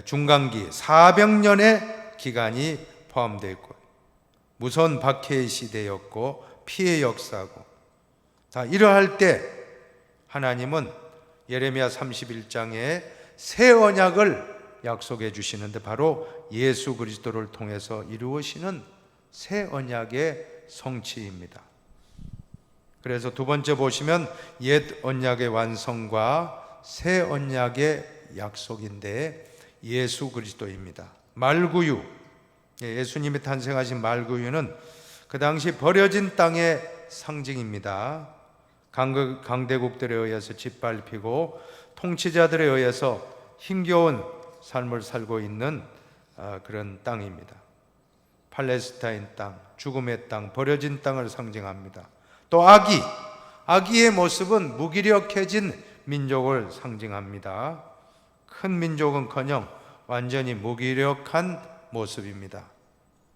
중간기 400년의 기간이 포함되어 있고 무선 박해의 시대였고 피해 역사고, 자, 이러할 때 하나님은 예레미야 31장에 새 언약을 약속해 주시는데 바로 예수 그리스도를 통해서 이루어지는 새 언약의 성취입니다. 그래서 두 번째 보시면 옛 언약의 완성과 새 언약의 약속인데 예수 그리스도입니다. 말구유, 예수님이 탄생하신 말구유는 그 당시 버려진 땅의 상징입니다. 강대국들에 의해서 짓밟히고 통치자들에 의해서 힘겨운 삶을 살고 있는 그런 땅입니다. 팔레스타인 땅, 죽음의 땅, 버려진 땅을 상징합니다. 또 아기의 모습은 무기력해진 민족을 상징합니다. 큰 민족은커녕 완전히 무기력한 모습입니다.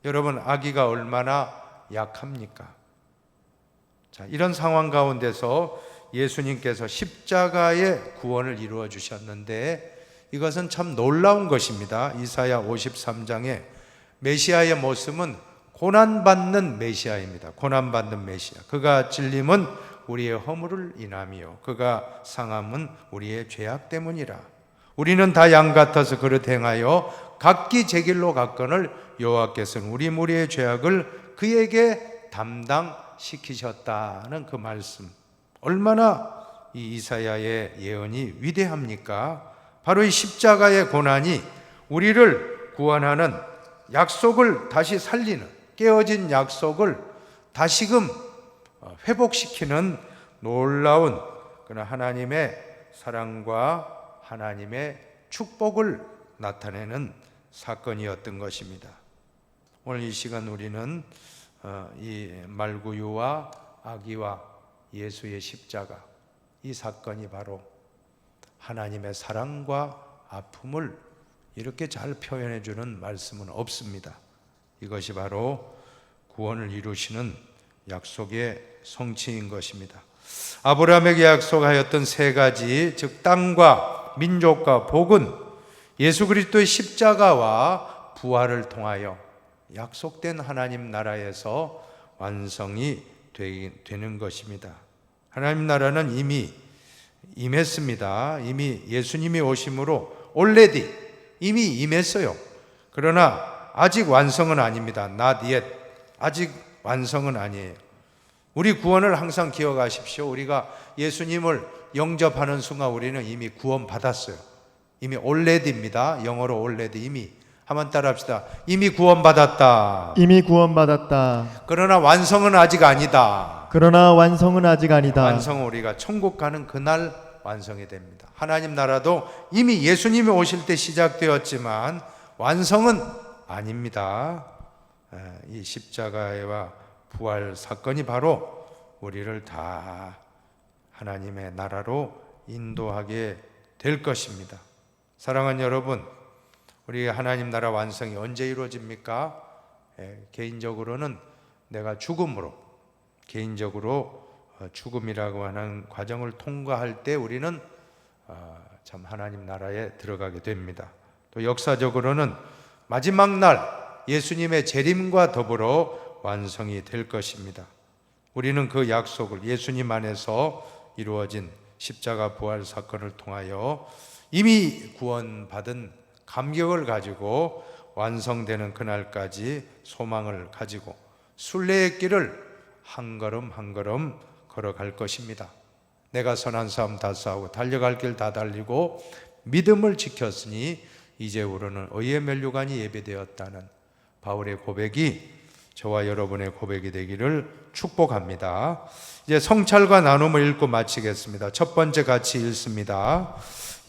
여러분, 아기가 얼마나 약합니까? 자, 이런 상황 가운데서 예수님께서 십자가의 구원을 이루어 주셨는데 이것은 참 놀라운 것입니다. 이사야 53장에 메시아의 모습은 고난받는 메시아입니다. 고난받는 메시아. 그가 찔림은 우리의 허물을 인함이요 그가 상함은 우리의 죄악 때문이라. 우리는 다 양 같아서 그릇 행하여 각기 제 길로 갔거늘 여호와께서는 우리 무리의 죄악을 그에게 담당시키셨다는 그 말씀, 얼마나 이 이사야의 예언이 위대합니까? 바로 이 십자가의 고난이 우리를 구원하는 약속을 다시 살리는, 깨어진 약속을 다시금 회복시키는 놀라운 그런 하나님의 사랑과 하나님의 축복을 나타내는 사건이었던 것입니다. 오늘 이 시간 우리는 이 말구유와 아기와 예수의 십자가, 이 사건이 바로 하나님의 사랑과 아픔을 이렇게 잘 표현해 주는 말씀은 없습니다. 이것이 바로 구원을 이루시는 약속의 성취인 것입니다. 아브라함에게 약속하였던 세 가지, 즉 땅과 민족과 복은 예수 그리스도의 십자가와 부활을 통하여 약속된 하나님 나라에서 완성이 되는 것입니다. 하나님 나라는 이미 임했습니다. 이미 예수님이 오심으로 already 이미 임했어요. 그러나 아직 완성은 아닙니다. Not yet. 아직 완성은 아니에요. 우리 구원을 항상 기억하십시오. 우리가 예수님을 영접하는 순간 우리는 이미 구원받았어요. 이미 already입니다. 영어로 already, 이미. 한번 따라합시다. 이미 구원받았다. 이미 구원받았다. 그러나 완성은 아직 아니다. 그러나 완성은 아직 아니다. 완성은 우리가 천국 가는 그날 완성이 됩니다. 하나님 나라도 이미 예수님이 오실 때 시작되었지만 완성은 아닙니다. 이 십자가와 부활 사건이 바로 우리를 다 하나님의 나라로 인도하게 될 것입니다. 사랑하는 여러분, 우리 하나님 나라 완성이 언제 이루어집니까? 개인적으로는 내가 개인적으로 죽음이라고 하는 과정을 통과할 때 우리는 참 하나님 나라에 들어가게 됩니다. 또 역사적으로는 마지막 날 예수님의 재림과 더불어 완성이 될 것입니다. 우리는 그 약속을 예수님 안에서 이루어진 십자가 부활 사건을 통하여 이미 구원받은 감격을 가지고 완성되는 그날까지 소망을 가지고 순례의 길을 한 걸음 한 걸음 걸어갈 것입니다. 내가 선한 싸움 다 싸우고 달려갈 길 다 달리고 믿음을 지켰으니 이제부로는 의의 면류관이 예비되었다는 바울의 고백이 저와 여러분의 고백이 되기를 축복합니다. 이제 성찰과 나눔을 읽고 마치겠습니다. 첫 번째 같이 읽습니다.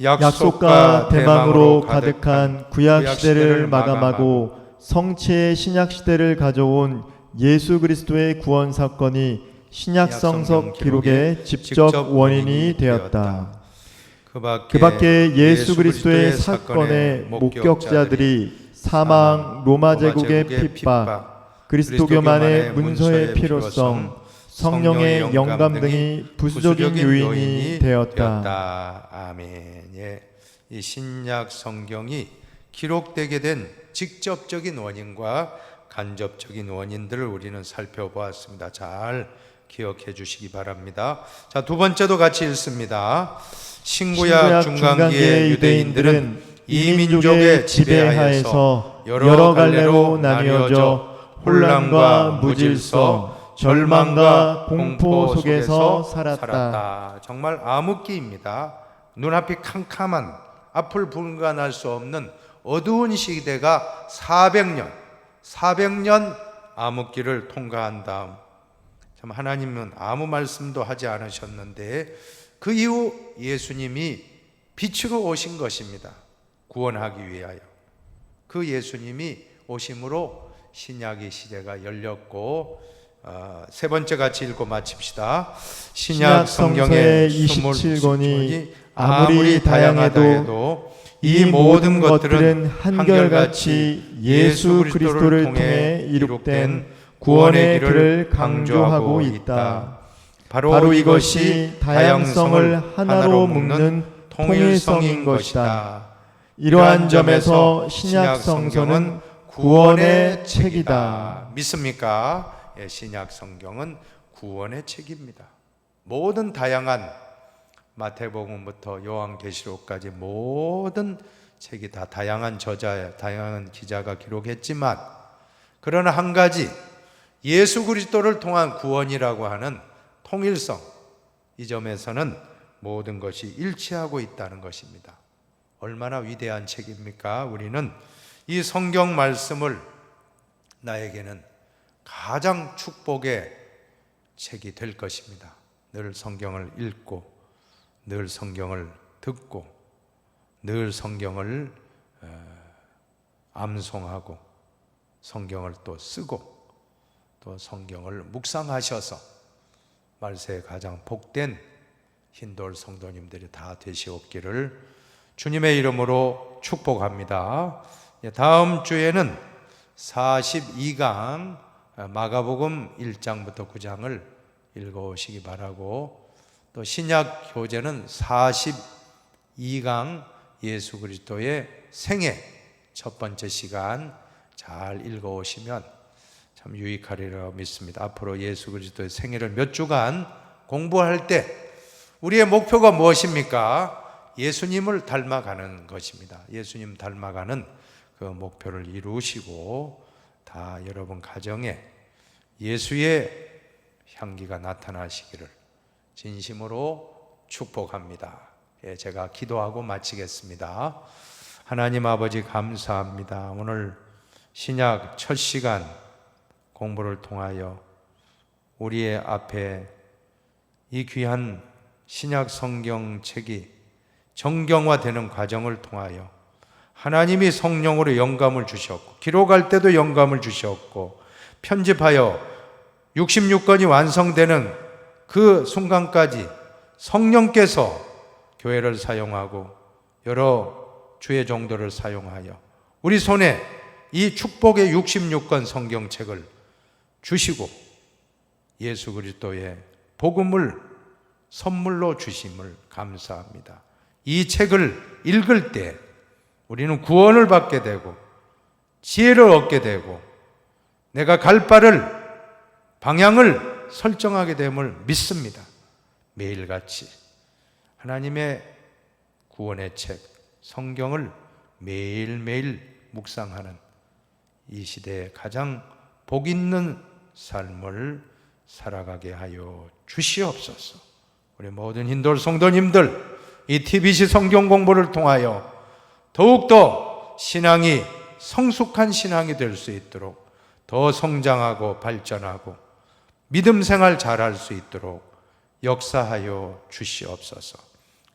약속과 대망으로 가득한 구약 시대를 마감하고 성취의 신약 시대를 가져온 예수 그리스도의 구원 사건이 신약 성서 기록의 직접 원인이 되었다. 그 밖에 예수 그리스도의 사건의 목격자들이 사망, 로마 제국의 핍박, 그리스도교만의 문서의 필요성, 성령의 영감 등이 부수적인 요인이 되었다. 아멘. 이 신약 성경이 기록되게 된 직접적인 원인과 간접적인 원인들을 우리는 살펴보았습니다. 잘 기억해 주시기 바랍니다. 자, 두 번째도 같이 읽습니다. 신구약 중간기의 유대인들은 이민족의 지배하에서 여러 갈래로 나뉘어져 혼란과 무질서, 절망과 공포 속에서 살았다. 정말 암흑기입니다. 눈앞이 캄캄한, 앞을 분간할 수 없는 어두운 시대가 400년 암흑기를 통과한 다음 참 하나님은 아무 말씀도 하지 않으셨는데 그 이후 예수님이 빛으로 오신 것입니다. 구원하기 위하여. 그 예수님이 오심으로 신약의 시대가 열렸고 세 번째 같이 읽고 마칩시다. 신약 성경의 27권이 아무리 다양하도 이 모든 것들은 한결같이 예수 그리스도를 통해 이룩된 구원의 길을 강조하고 있다. 바로 이것이 다양성을 하나로 묶는 통일성인 것이다. 이러한 점에서 신약 성경은 구원의 책이다. 믿습니까? 신약 성경은 구원의 책입니다. 모든 다양한 마태복음부터 요한계시록까지 모든 책이 다 다양한 저자의 다양한 기자가 기록했지만 그러나 한 가지 예수 그리스도를 통한 구원이라고 하는 통일성, 이 점에서는 모든 것이 일치하고 있다는 것입니다. 얼마나 위대한 책입니까? 우리는 이 성경 말씀을 나에게는 가장 축복의 책이 될 것입니다. 늘 성경을 읽고 늘 성경을 듣고 늘 성경을 암송하고 성경을 또 쓰고 또 성경을 묵상하셔서 말세에 가장 복된 흰돌 성도님들이 다 되시옵기를 주님의 이름으로 축복합니다. 다음 주에는 42강 마가복음 1장부터 9장을 읽어오시기 바라고, 또 신약 교재는 42강 예수 그리스도의 생애 첫 번째 시간 잘 읽어오시면 참 유익하리라 믿습니다. 앞으로 예수 그리스도의 생애를 몇 주간 공부할 때 우리의 목표가 무엇입니까? 예수님을 닮아가는 것입니다. 예수님 닮아가는 그 목표를 이루시고 다 여러분 가정에 예수의 향기가 나타나시기를 진심으로 축복합니다. 제가 기도하고 마치겠습니다. 하나님 아버지 감사합니다. 오늘 신약 첫 시간 공부를 통하여 우리의 앞에 이 귀한 신약 성경책이 정경화되는 과정을 통하여 하나님이 성령으로 영감을 주셨고, 기록할 때도 영감을 주셨고, 편집하여 66권이 완성되는 그 순간까지 성령께서 교회를 사용하고 여러 주의 종들을 사용하여 우리 손에 이 축복의 66권 성경책을 주시고 예수 그리스도의 복음을 선물로 주심을 감사합니다. 이 책을 읽을 때 우리는 구원을 받게 되고 지혜를 얻게 되고 내가 갈 바를 방향을 설정하게 됨을 믿습니다. 매일같이 하나님의 구원의 책 성경을 매일매일 묵상하는 이 시대에 가장 복 있는 삶을 살아가게 하여 주시옵소서. 우리 모든 흰돌 성도님들 이 TBC 성경 공부를 통하여 더욱더 신앙이 성숙한 신앙이 될 수 있도록 더 성장하고 발전하고 믿음 생활 잘할 수 있도록 역사하여 주시옵소서.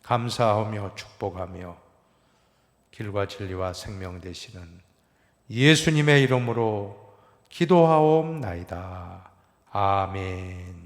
감사하며 축복하며 길과 진리와 생명 되시는 예수님의 이름으로 기도하옵나이다. 아멘.